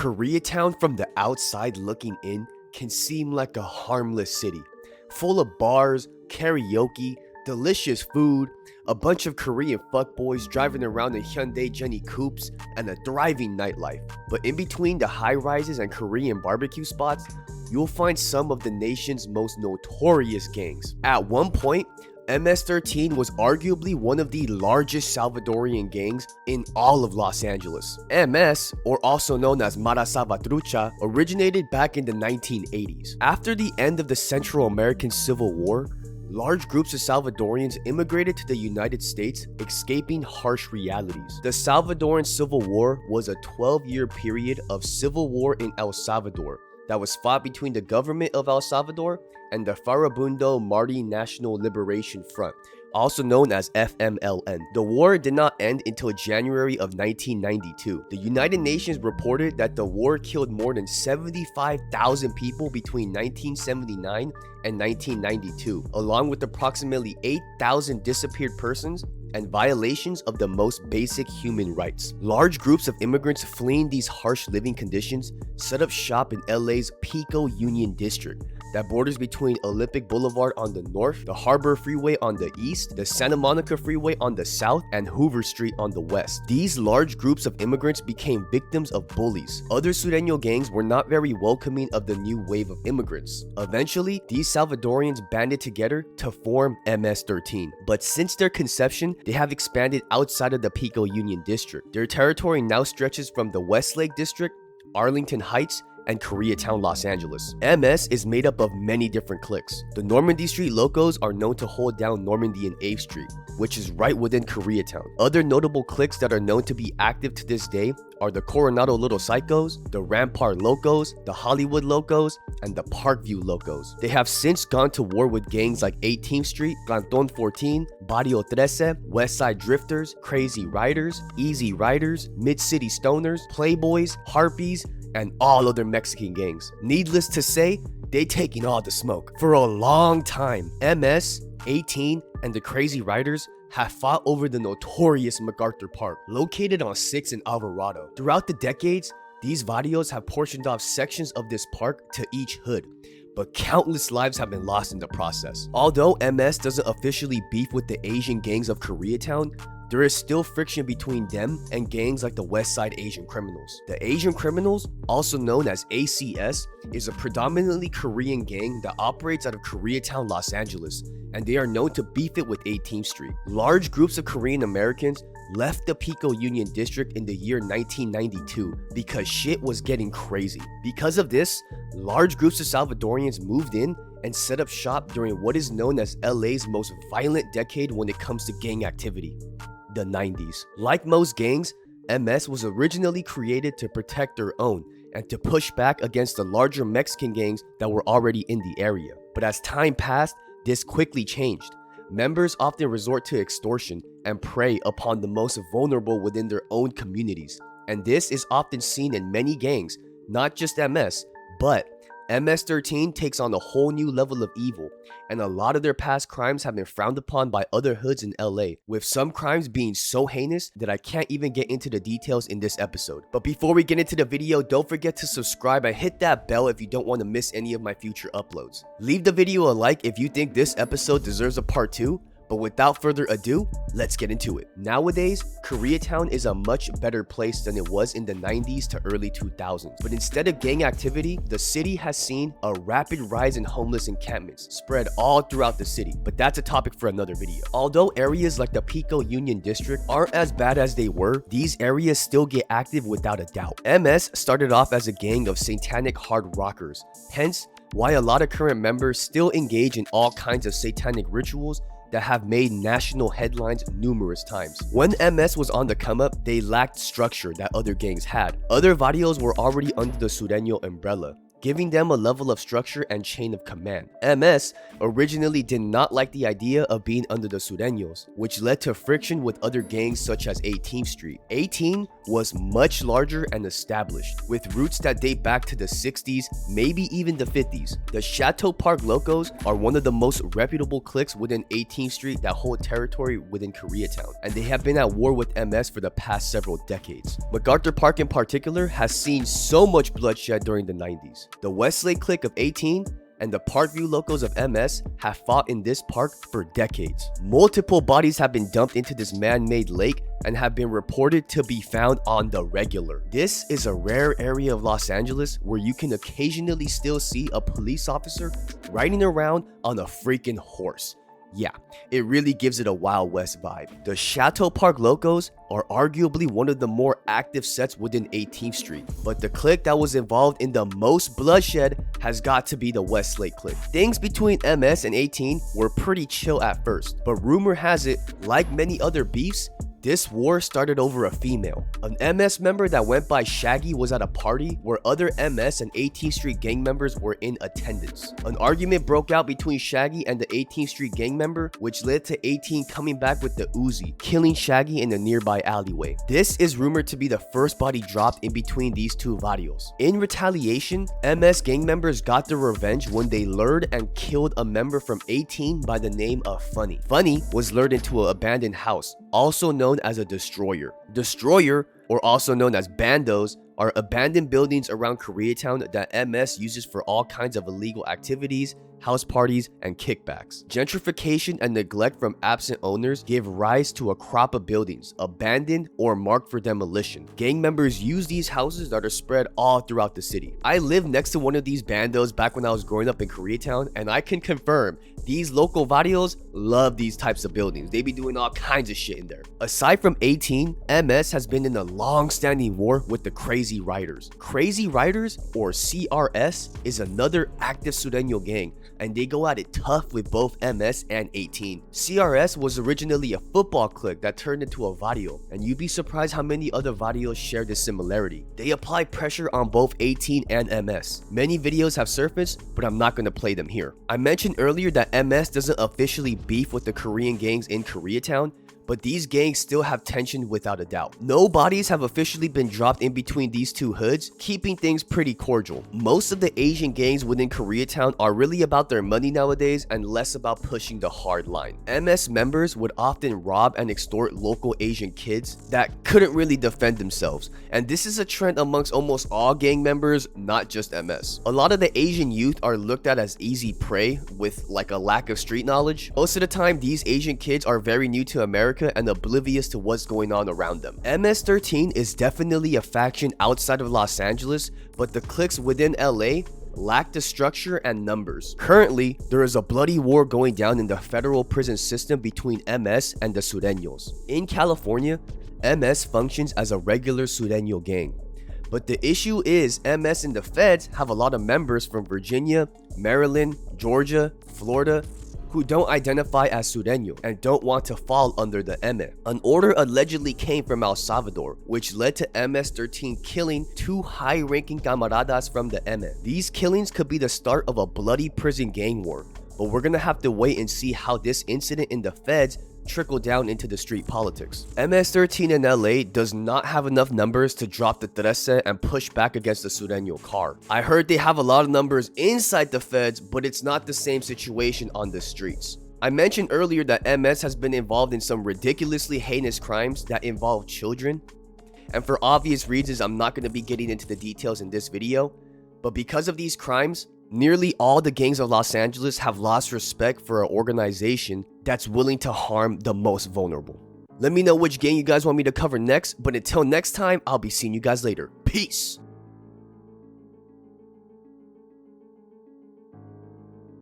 Koreatown from the outside looking in can seem like a harmless city, full of bars, karaoke, delicious food, a bunch of Korean fuckboys driving around in Hyundai Jenny coupes, and a thriving nightlife. But in between the high-rises and Korean barbecue spots, you'll find some of the nation's most notorious gangs. At one point, MS-13 was arguably one of the largest Salvadorian gangs in all of Los Angeles. MS, or also known as Mara Salvatrucha, originated back in the 1980s. After the end of the Central American Civil War, large groups of Salvadorians immigrated to the United States, escaping harsh realities. The Salvadoran Civil War was a 12-year period of civil war in El Salvador that was fought between the government of El Salvador and the Farabundo Marti National Liberation Front, also known as FMLN. The war did not end until January of 1992. The United Nations reported that the war killed more than 75,000 people between 1979 and 1992, along with approximately 8,000 disappeared persons and violations of the most basic human rights. Large groups of immigrants fleeing these harsh living conditions set up shop in LA's PICO Union District that borders between Olympic Boulevard on the north, the Harbor Freeway on the east, the Santa Monica Freeway on the south, and Hoover Street on the west. These large groups of immigrants became victims of bullies. Other Sureño gangs were not very welcoming of the new wave of immigrants. Eventually, these Salvadorians banded together to form MS-13. But since their conception, they have expanded outside of the PICO Union District. Their territory now stretches from the Westlake District, Arlington Heights, and Koreatown, Los Angeles. MS is made up of many different cliques. The Normandy Street Locos are known to hold down Normandy and 8th Street, which is right within Koreatown. Other notable cliques that are known to be active to this day are the Coronado Little Psychos, the Rampart Locos, the Hollywood Locos, and the Parkview Locos. They have since gone to war with gangs like 18th Street, Canton 14, Barrio 13, Westside Drifters, Crazy Riders, Easy Riders, Mid-City Stoners, Playboys, Harpies, and all other Mexican gangs. Needless to say, they taking all the smoke. For a long time, MS, 18, and the Crazy Riders have fought over the notorious MacArthur Park, located on 6th and Alvarado. Throughout the decades, these barrios have portioned off sections of this park to each hood, but countless lives have been lost in the process. Although MS doesn't officially beef with the Asian gangs of Koreatown, there is still friction between them and gangs like the Westside Asian Criminals. The Asian Criminals, also known as ACS, is a predominantly Korean gang that operates out of Koreatown, Los Angeles, and they are known to beef it with 18th Street. Large groups of Korean Americans left the PICO Union District in the year 1992 because shit was getting crazy. Because of this, large groups of Salvadorians moved in and set up shop during what is known as LA's most violent decade when it comes to gang activity, the 90s. Like most gangs, MS was originally created to protect their own and to push back against the larger Mexican gangs that were already in the area. But as time passed, this quickly changed. Members often resort to extortion and prey upon the most vulnerable within their own communities. And this is often seen in many gangs, not just MS, but MS-13 takes on a whole new level of evil, and a lot of their past crimes have been frowned upon by other hoods in LA, with some crimes being so heinous that I can't even get into the details in this episode. But before we get into the video, don't forget to subscribe and hit that bell if you don't want to miss any of my future uploads. Leave the video a like if you think this episode deserves a part 2. But without further ado, let's get into it. Nowadays, Koreatown is a much better place than it was in the 90s to early 2000s. But instead of gang activity, the city has seen a rapid rise in homeless encampments spread all throughout the city. But that's a topic for another video. Although areas like the PICO Union District aren't as bad as they were, these areas still get active without a doubt. MS started off as a gang of satanic hard rockers, hence why a lot of current members still engage in all kinds of satanic rituals that have made national headlines numerous times. When MS was on the come up, they lacked structure that other gangs had. Other barrios were already under the Sureño umbrella, giving them a level of structure and chain of command. MS originally did not like the idea of being under the Sureños, which led to friction with other gangs such as 18th Street. 18 was much larger and established, with roots that date back to the 60s, maybe even the 50s. The Shoutout Park Locos are one of the most reputable cliques within 18th Street that hold territory within Koreatown, and they have been at war with MS for the past several decades. MacArthur Park in particular has seen so much bloodshed during the 90s. The Westlake clique of 18 and the Parkview Locos of MS have fought in this park for decades. Multiple bodies have been dumped into this man-made lake and have been reported to be found on the regular. This is a rare area of Los Angeles where you can occasionally still see a police officer riding around on a freaking horse. Yeah, it really gives it a Wild West vibe. The Shoutout Park Locos are arguably one of the more active sets within 18th Street, but the clique that was involved in the most bloodshed has got to be the Westlake clique. Things between MS and 18 were pretty chill at first, but rumor has it, like many other beefs, this war started over a female. An MS member that went by Shaggy was at a party where other MS and 18th Street gang members were in attendance. An argument broke out between Shaggy and the 18th Street gang member, which led to 18 coming back with the Uzi, killing Shaggy in a nearby alleyway. This is rumored to be the first body dropped in between these two varios. In retaliation, MS gang members got their revenge when they lured and killed a member from 18 by the name of Funny. Funny was lured into an abandoned house, also known as a destroyer. Destroyer, or also known as bandos, are abandoned buildings around Koreatown that MS uses for all kinds of illegal activities, house parties, and kickbacks. Gentrification and neglect from absent owners give rise to a crop of buildings, abandoned or marked for demolition. Gang members use these houses that are spread all throughout the city. I lived next to one of these bandos back when I was growing up in Koreatown, and I can confirm these local varios love these types of buildings. They be doing all kinds of shit in there. Aside from 18, MS has been in a long-standing war with the Crazy Riders. Crazy Riders, or CRS, is another active Sureño gang, and they go at it tough with both MS and 18. CRS was originally a football clique that turned into a vario, and you'd be surprised how many other varios share this similarity. They apply pressure on both 18 and MS. Many videos have surfaced, but I'm not going to play them here. I mentioned earlier that MS doesn't officially beef with the Korean gangs in Koreatown, but these gangs still have tension without a doubt. No bodies have officially been dropped in between these two hoods, keeping things pretty cordial. Most of the Asian gangs within Koreatown are really about their money nowadays and less about pushing the hard line. MS members would often rob and extort local Asian kids that couldn't really defend themselves, and this is a trend amongst almost all gang members, not just MS. A lot of the Asian youth are looked at as easy prey with like a lack of street knowledge. Most of the time, these Asian kids are very new to America and oblivious to what's going on around them. MS-13 is definitely a faction outside of Los Angeles, but the cliques within LA lack the structure and numbers. Currently, there is a bloody war going down in the federal prison system between MS and the Sureños. In California, MS functions as a regular Sureño gang. But the issue is MS and the feds have a lot of members from Virginia, Maryland, Georgia, Florida, who don't identify as Sureño and don't want to fall under the ME. An order allegedly came from El Salvador, which led to MS-13 killing 2 high-ranking camaradas from the ME. These killings could be the start of a bloody prison gang war, but we're gonna have to wait and see how this incident in the feds trickle down into the street politics. MS-13 in LA does not have enough numbers to drop the Trece and push back against the Sureño car. I heard they have a lot of numbers inside the feds, but it's not the same situation on the streets. I mentioned earlier that MS has been involved in some ridiculously heinous crimes that involve children, and for obvious reasons I'm not going to be getting into the details in this video, but because of these crimes, nearly all the gangs of Los Angeles have lost respect for an organization that's willing to harm the most vulnerable. Let me know which gang you guys want me to cover next, but until next time, I'll be seeing you guys later. Peace!